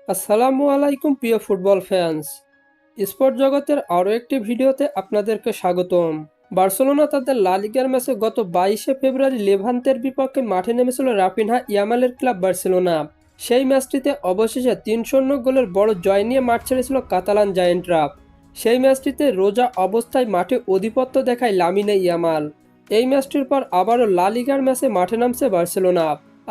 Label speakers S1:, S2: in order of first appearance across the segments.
S1: আসসালামু আলাইকুম প্রিয় ফুটবল ফ্যান্স। স্পোর্ট জগতের আরও একটি ভিডিওতে আপনাদেরকে স্বাগতম। বার্সেলোনা তাদের লা লিগার ম্যাচে গত 22শে ফেব্রুয়ারি লেভান্তের বিপক্ষে মাঠে নেমেছিল রাফিনহা ইয়ামালের ক্লাব বার্সেলোনা। সেই ম্যাচটিতে অবশেষে 3-0 গোলের বড় জয় নিয়ে মাঠ ছেড়েছিল কাতালান জায়েন্টরা। সেই ম্যাচটিতে রোজা অবস্থায় মাঠে আধিপত্য দেখায় লামিনে ইয়ামাল। এই ম্যাচটির পর আবারও লা লিগার ম্যাচে মাঠে নামছে বার্সেলোনা।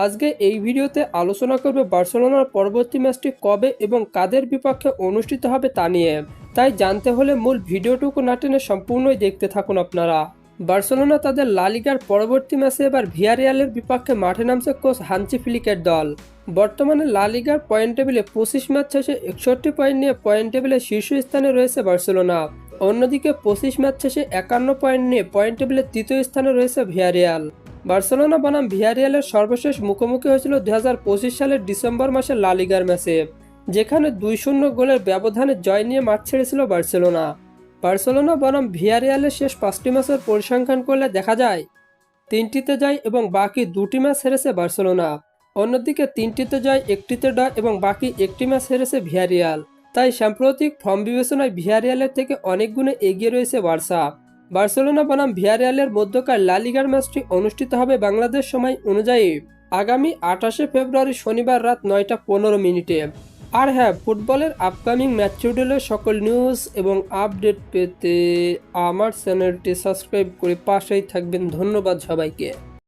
S1: আজকে এই ভিডিওতে আলোচনা করবে বার্সেলোনার পরবর্তী ম্যাচটি কবে এবং কাদের বিপক্ষে অনুষ্ঠিত হবে তা নিয়ে। তাই জানতে হলে মূল ভিডিওটুকু না টেনে সম্পূর্ণই দেখতে থাকুন আপনারা। বার্সেলোনা তাদের লা লিগার পরবর্তী ম্যাচে এবার ভিয়ারিয়ালের বিপক্ষে মাঠে নামছে কোচ হানচি ফ্লিকের দল। বর্তমানে লা লিগার পয়েন্ট টেবিলে 25 ম্যাচ শেষে 61 পয়েন্ট নিয়ে পয়েন্ট টেবিলে শীর্ষস্থানে রয়েছে বার্সেলোনা। অন্যদিকে 25 ম্যাচ শেষে 51 পয়েন্ট নিয়ে পয়েন্ট টেবিলে তৃতীয় স্থানে রয়েছে ভিয়ারিয়াল। বার্সেলোনা বনাম ভিয়ারিয়ালের সর্বশেষ মুখোমুখি হয়েছিল 2025 সালের ডিসেম্বর মাসে লা লিগার ম্যাচে, যেখানে 2-0 গোলের ব্যবধানে জয় নিয়ে মাঠ ছেড়েছিল বার্সেলোনা। বার্সেলোনা বনাম ভিয়ারিয়ালের শেষ 5টি ম্যাচের পরিসংখ্যান করলে দেখা যায় 3টিতে জয় এবং বাকি 2টি ম্যাচ হেরেছে বার্সেলোনা। অন্যদিকে 3টিতে জয়, 1টিতে ড্র এবং বাকি 1টি ম্যাচ হেরেছে ভিয়ারিয়াল। তাই সাম্প্রতিক ফর্ম বিবেচনায় ভিয়ারিয়ালের থেকে অনেক গুণে এগিয়ে রয়েছে বার্সা। বার্সেলোনা বনাম ভিয়ারিয়ালের মধ্যকার লা লিগার ম্যাচটি অনুষ্ঠিত হবে বাংলাদেশ সময় অনুযায়ী আগামী 28শে ফেব্রুয়ারি শনিবার রাত 9টা 15 মিনিটে। আর হ্যাঁ, ফুটবলের আপকামিং ম্যাচ শিডিউলের সকল নিউজ এবং আপডেট পেতে আমার চ্যানেলটি সাবস্ক্রাইব করে পাশেই থাকবেন। ধন্যবাদ সবাইকে।